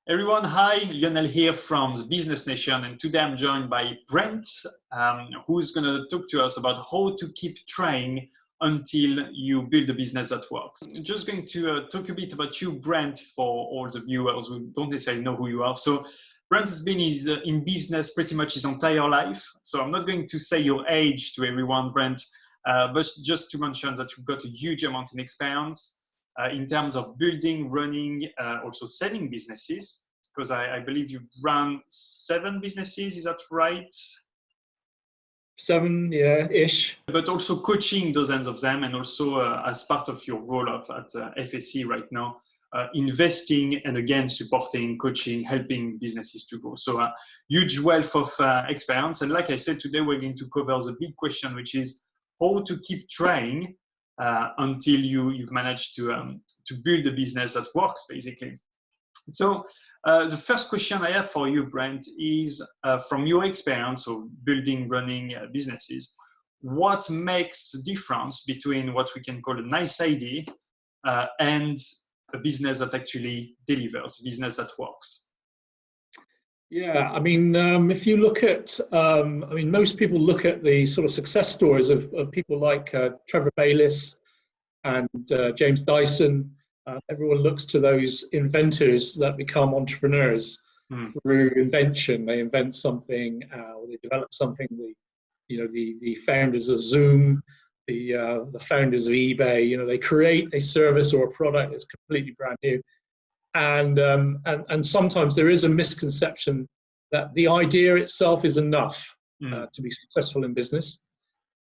Everyone, hi, Lionel here from the Business Nation, and today I'm joined by Brent, who's going to talk to us about how to keep trying until you build a business that works. I'm just going to talk a bit about you, Brent, for all the viewers who don't necessarily know who you are. So Brent has been in business pretty much his entire life. So I'm not going to say your age to everyone, Brent, but just to mention that you've got a huge amount of experience in terms of building, running, also selling businesses, because I believe you've run 7 businesses, is that right? 7, yeah, ish. But also coaching dozens of them, and also as part of your role up at FSC right now, investing and again supporting, coaching, helping businesses to grow. So a huge wealth of experience. And like I said, today we're going to cover the big question, which is how to keep trying until you've managed to build a business that works, basically. So the first question I have for you, Brent, is from your experience of building, running businesses, what makes the difference between what we can call a nice idea and a business that actually delivers, a business that works? Yeah, I mean, if you look at, most people look at the sort of success stories of people like Trevor Bayliss and James Dyson. Everyone looks to those inventors that become entrepreneurs through invention. They invent something, or they develop something. The founders of Zoom, the founders of eBay. They create a service or a product that's completely brand new. And sometimes there is a misconception that the idea itself is enough to be successful in business.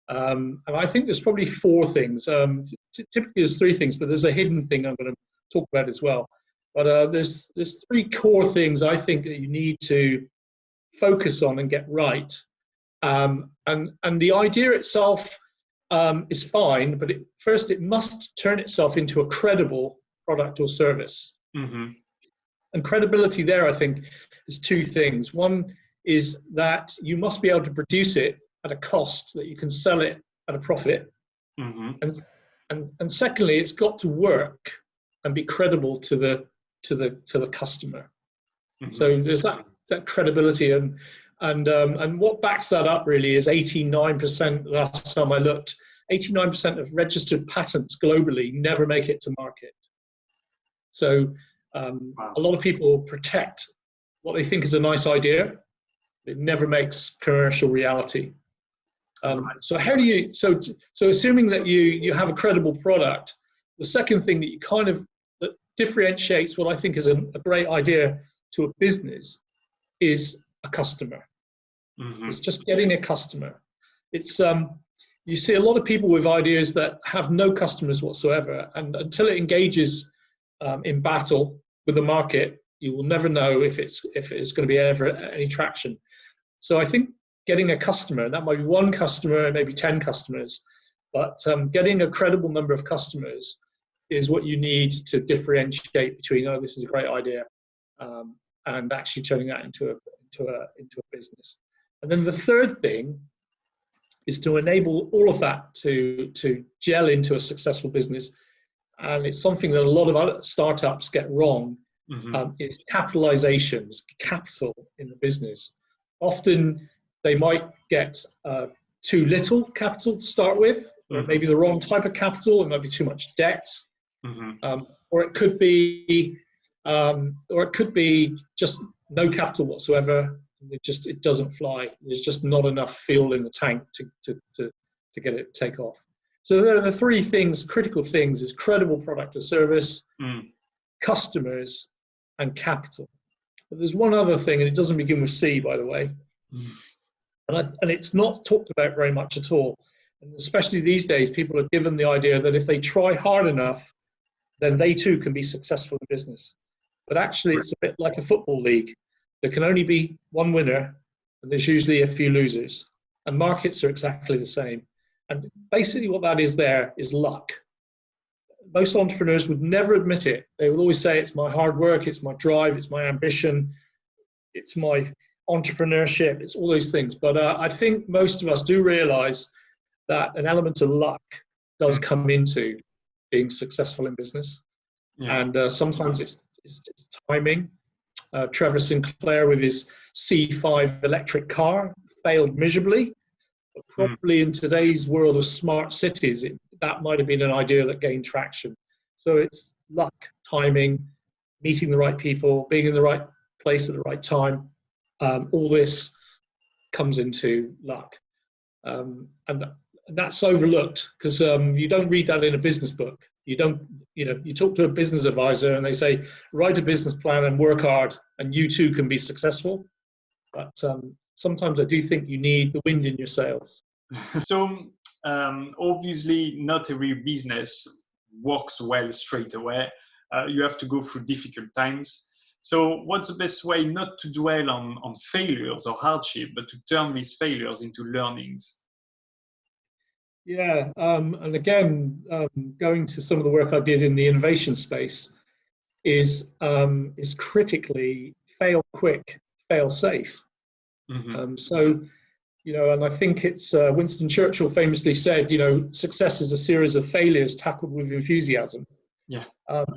And I think there's probably 4 things. Typically there's 3 things, but there's a hidden thing I'm going to talk about as well. But there's 3 core things I think that you need to focus on and get right. And the idea itself is fine, but first it must turn itself into a credible product or service. And credibility there, I think, is 2 things. One is that you must be able to produce it at a cost that you can sell it at a profit. And secondly, it's got to work and be credible to the customer. So there's that credibility, and what backs that up really is 89%. Last time I looked, 89% of registered patents globally never make it to market. So a lot of people protect what they think is a nice idea. It never makes commercial reality. So how do you? So assuming that you have a credible product, the second thing that differentiates what I think is a great idea to a business is a customer. It's just getting a customer. It's you see a lot of people with ideas that have no customers whatsoever, and until it engages in battle with the market, you will never know if it's going to be ever any traction. So I think getting a customer, that might be 1 customer, maybe 10 customers, but getting a credible number of customers is what you need to differentiate between, oh, this is a great idea, and actually turning that into a business. And then the third thing is to enable all of that to gel into a successful business. And it's something that a lot of other startups get wrong, is capitalizations, capital in the business. Often they might get too little capital to start with, or maybe the wrong type of capital. It might be too much debt, or it could be just no capital whatsoever. It doesn't fly. There's just not enough fuel in the tank to get it to take off. So there are the 3 things, critical things: is credible product or service, customers, and capital. But there's one other thing, and it doesn't begin with C, by the way. And it's not talked about very much at all. And especially these days, people are given the idea that if they try hard enough, then they too can be successful in business. But actually, it's a bit like a football league. There can only be 1 winner, and there's usually a few losers. And markets are exactly the same. And basically what that is there is luck. Most entrepreneurs would never admit it. They would always say, it's my hard work, it's my drive, it's my ambition, it's my entrepreneurship, it's all those things. But I think most of us do realize that an element of luck does come into being successful in business. And sometimes it's timing, Trevor Sinclair with his C5 electric car failed miserably. But probably in today's world of smart cities, that might have been an idea that gained traction. So it's luck, timing, meeting the right people, being in the right place at the right time. All this comes into luck. And that's overlooked because you don't read that in a business book. You don't, you talk to a business advisor and they say, write a business plan and work hard and you too can be successful. But sometimes I do think you need the wind in your sails. So obviously not every business works well straight away. You have to go through difficult times. So what's the best way not to dwell on failures or hardship, but to turn these failures into learnings? Yeah, and again, going to some of the work I did in the innovation space is critically fail quick, fail safe. So, and I think it's Winston Churchill famously said, success is a series of failures tackled with enthusiasm. Yeah.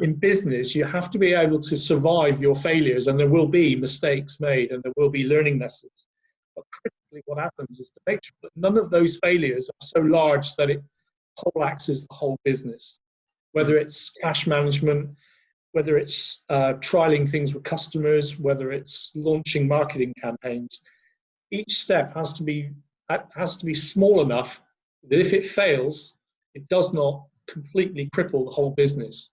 In business, you have to be able to survive your failures, and there will be mistakes made, and there will be learning lessons. But critically, what happens is to make sure that none of those failures are so large that it poleaxes the whole business. Whether it's cash management, whether it's trialing things with customers, whether it's launching marketing campaigns, each step has to be small enough that if it fails, it does not completely cripple the whole business.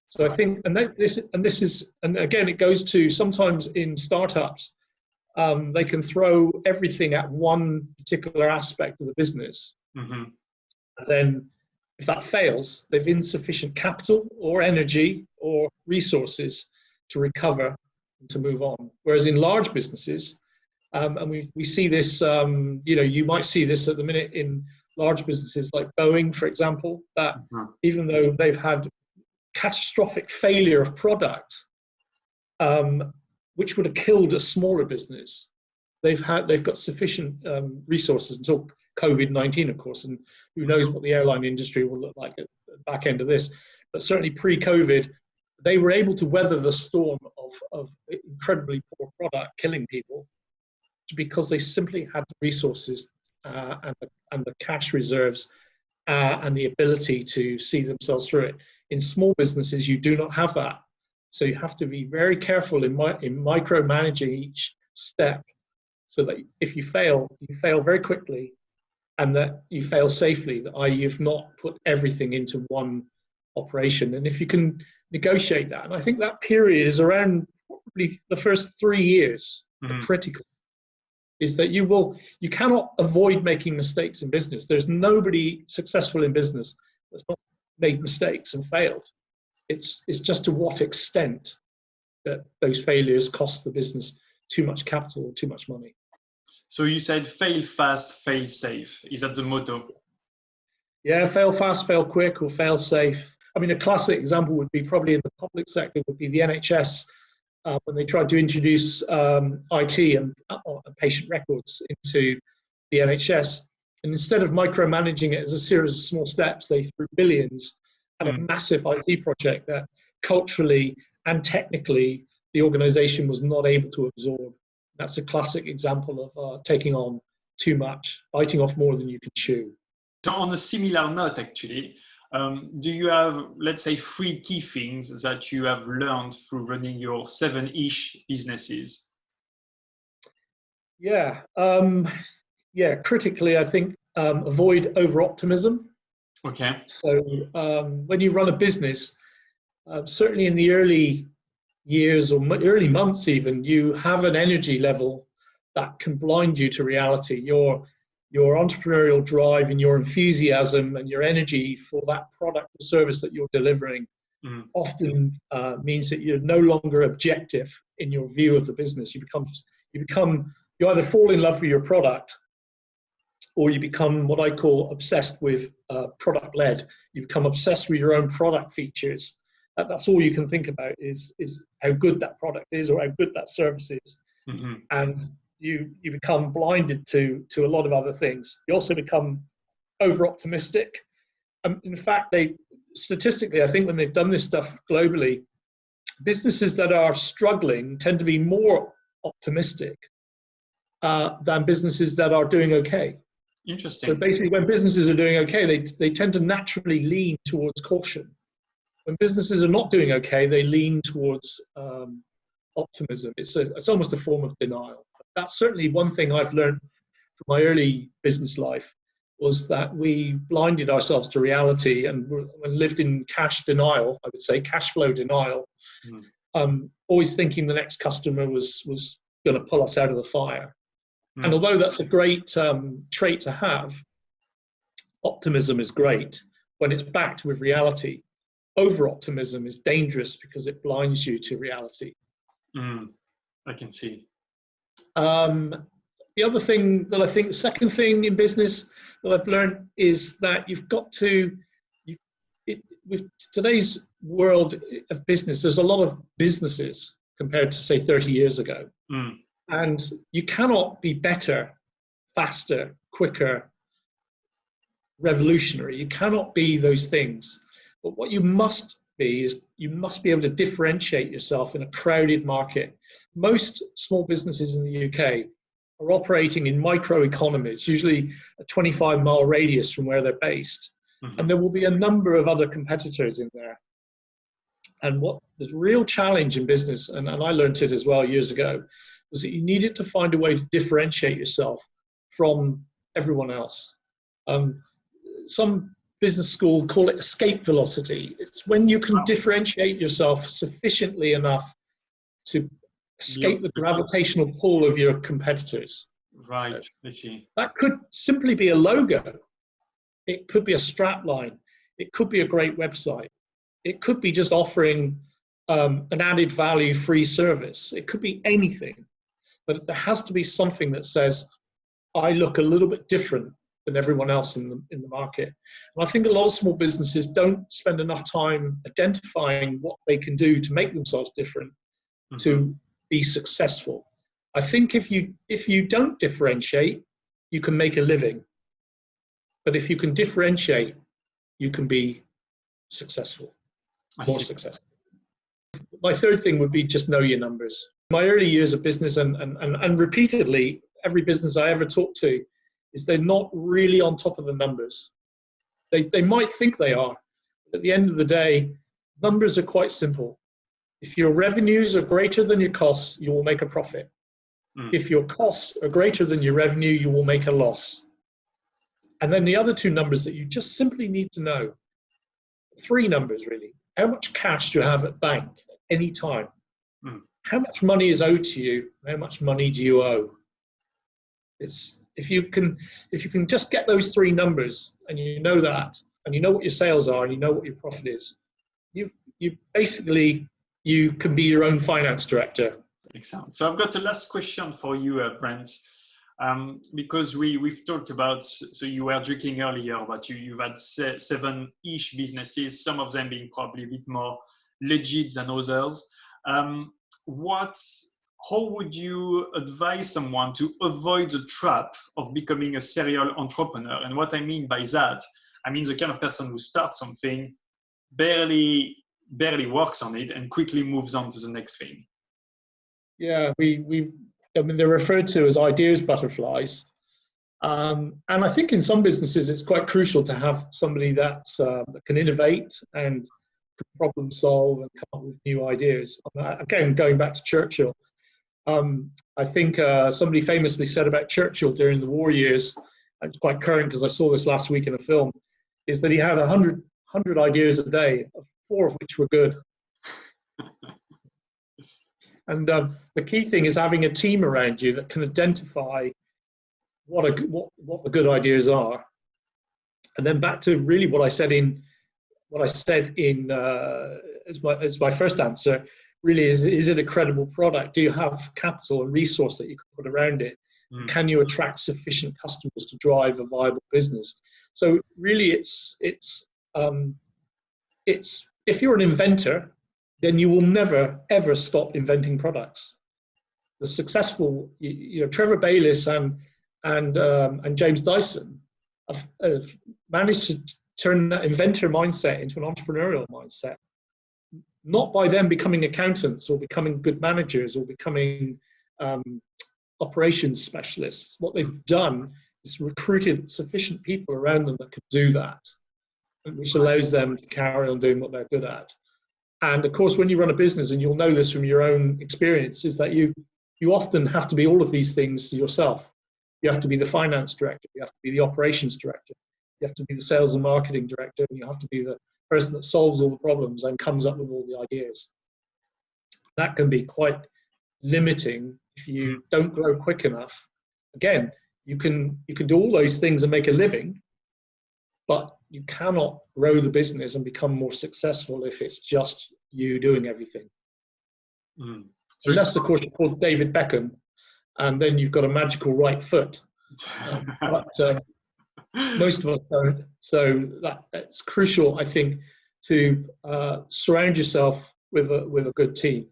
So I think, and again, it goes to sometimes in startups, they can throw everything at one particular aspect of the business. And then if that fails, they've insufficient capital or energy or resources to recover and to move on. Whereas in large businesses, and we see this, you might see this at the minute in large businesses like Boeing, for example, that even though they've had catastrophic failure of product, which would have killed a smaller business, they've got sufficient resources until COVID-19, of course, and who knows what the airline industry will look like at the back end of this. But certainly pre-COVID, they were able to weather the storm of incredibly poor product killing people because they simply had the resources and the cash reserves and the ability to see themselves through it. In small businesses, you do not have that. So you have to be very careful in micromanaging each step so that if you fail very quickly and that you fail safely, that you've not put everything into one operation. And if you can negotiate that, and I think that period is around probably the first 3 years, critical, is that you cannot avoid making mistakes in business. There's nobody successful in business that's not made mistakes and failed. It's just to what extent that those failures cost the business too much capital or too much money. So you said fail fast, fail safe. Is that the motto? Yeah, fail fast, fail quick, or fail safe. I mean, a classic example would be probably in the public sector would be the NHS when they tried to introduce IT and patient records into the NHS. And instead of micromanaging it as a series of small steps, they threw billions at a massive IT project that culturally and technically the organization was not able to absorb. That's a classic example of taking on too much, biting off more than you can chew. So on a similar note, actually, do you have, let's say, 3 key things that you have learned through running your 7-ish businesses? Yeah, critically, I think avoid over-optimism. Okay. So when you run a business, certainly in the early years or early months even, you have an energy level that can blind you to reality. Your entrepreneurial drive and your enthusiasm and your energy for that product or service that you're delivering often means that you're no longer objective in your view of the business. You either fall in love with your product or you become what I call obsessed with product-led. You become obsessed with your own product features. That's all you can think about is how good that product is or how good that service is. And you become blinded to a lot of other things. You also become over-optimistic. In fact, statistically, I think when they've done this stuff globally, businesses that are struggling tend to be more optimistic than businesses that are doing okay. Interesting. So basically, when businesses are doing okay, they tend to naturally lean towards caution. When businesses are not doing okay, they lean towards optimism. It's almost a form of denial. That's certainly one thing I've learned from my early business life, was that we blinded ourselves to reality and lived in cash denial, I would say, cash flow denial, always thinking the next customer was going to pull us out of the fire. And although that's a great trait to have, optimism is great when it's backed with reality. Over-optimism is dangerous because it blinds you to reality. I can see. The other thing that I think, the second thing in business that I've learned is that you've got to, with today's world of business, there's a lot of businesses compared to, say, 30 years ago. And you cannot be better, faster, quicker, revolutionary. You cannot be those things. But what you must be is you must be able to differentiate yourself in a crowded market. Most small businesses in the UK are operating in microeconomies, usually a 25-mile radius from where they're based. And there will be a number of other competitors in there. And what the real challenge in business, and I learned it as well years ago, was that you needed to find a way to differentiate yourself from everyone else. Some business school call it escape velocity. It's when you can differentiate yourself sufficiently enough to escape the gravitational pull of your competitors. Right, I see. That could simply be a logo. It could be a strap line. It could be a great website. It could be just offering an added value free service. It could be anything. But there has to be something that says, I look a little bit different than everyone else in the market. And I think a lot of small businesses don't spend enough time identifying what they can do to make themselves different to be successful. I think if you don't differentiate, you can make a living. But if you can differentiate, you can be successful, more successful. My third thing would be just know your numbers. My early years of business and repeatedly, every business I ever talked to, is they're not really on top of the numbers. They might think they are, but at the end of the day, numbers are quite simple. If your revenues are greater than your costs, you will make a profit. If your costs are greater than your revenue, you will make a loss. And then the other two numbers that you just simply need to know, three numbers really. How much cash do you have at bank at any time? How much money is owed to you? How much money do you owe? If you can just get those three numbers and you know that, and you know what your sales are and you know what your profit is, you basically, you can be your own finance director. Excellent. So I've got a last question for you, Brent, because we've talked about, so you were joking earlier, but you've had 7-ish businesses, some of them being probably a bit more legit than others. How would you advise someone to avoid the trap of becoming a serial entrepreneur? And what I mean by that, I mean the kind of person who starts something, barely works on it, and quickly moves on to the next thing. Yeah, they're referred to as ideas butterflies. And I think in some businesses, it's quite crucial to have somebody that can innovate and can problem solve and come up with new ideas. Again, going back to Churchill, I think somebody famously said about Churchill during the war years, and it's quite current because I saw this last week in a film, is that he had 100 ideas a day, 4 of which were good. And the key thing is having a team around you that can identify what the good ideas are. And then back to really what I said as my first answer, really is it a credible product? Do you have capital and resource that you can put around it? Can you attract sufficient customers to drive a viable business? So really it's if you're an inventor, then you will never ever stop inventing products. The successful, Trevor Bayliss and James Dyson have managed to turn that inventor mindset into an entrepreneurial mindset. not by them becoming accountants or becoming good managers or becoming operations specialists. What they've done is recruited sufficient people around them that could do that, which allows them to carry on doing what they're good at. And of course, when you run a business, and you'll know this from your own experience, is that you often have to be all of these things yourself. You have to be the finance director, you have to be the operations director, you have to be the sales and marketing director, and you have to be the person that solves all the problems and comes up with all the ideas. That can be quite limiting if you don't grow quick enough. Again, you can do all those things and make a living, but you cannot grow the business and become more successful if it's just you doing everything. So unless, of course, you're called David Beckham, and then you've got a magical right foot. But most of us don't. So that's crucial, I think, to surround yourself with a good team.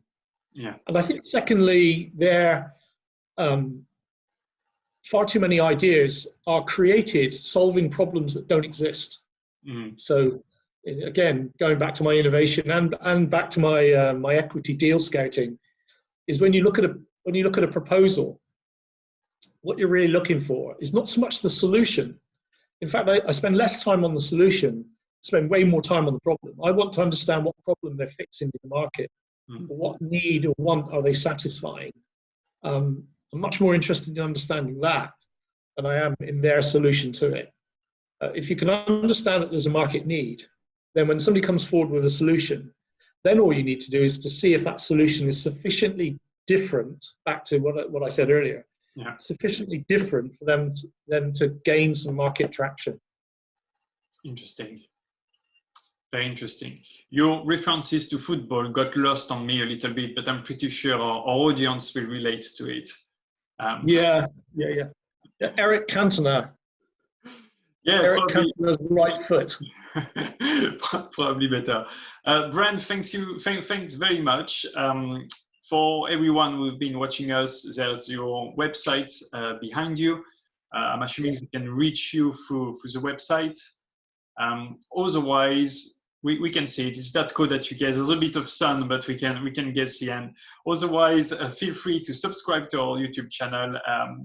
Yeah. And I think, secondly, far too many ideas are created solving problems that don't exist. So again, going back to my innovation and back to my my equity deal scouting, is when you look at a proposal, what you're really looking for is not so much the solution. In fact, I spend less time on the solution, spend way more time on the problem. I want to understand what problem they're fixing in the market, what need or want are they satisfying. I'm much more interested in understanding that than I am in their solution to it. If you can understand that there's a market need, then when somebody comes forward with a solution, then all you need to do is to see if that solution is sufficiently different, back to what I said earlier, sufficiently different for them to gain some market traction. Interesting. Very interesting. Your references to football got lost on me a little bit, but I'm pretty sure our audience will relate to it. Yeah. Eric Cantona. Yeah, Eric Cantona's right foot. Probably better. Brent, thanks very much. For everyone who's been watching us, there's your website behind you. I'm assuming they can reach you through the website. Otherwise, we can see it. It's that code that you guess. There's a bit of sun, but we can guess the end. Otherwise, feel free to subscribe to our YouTube channel.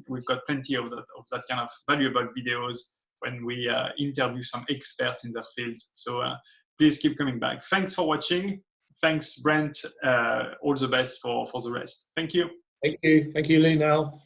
We've got plenty of that kind of valuable videos when we interview some experts in their fields. So please keep coming back. Thanks for watching. Thanks, Brent. All the best for the rest. Thank you. Thank you, Lee. Now.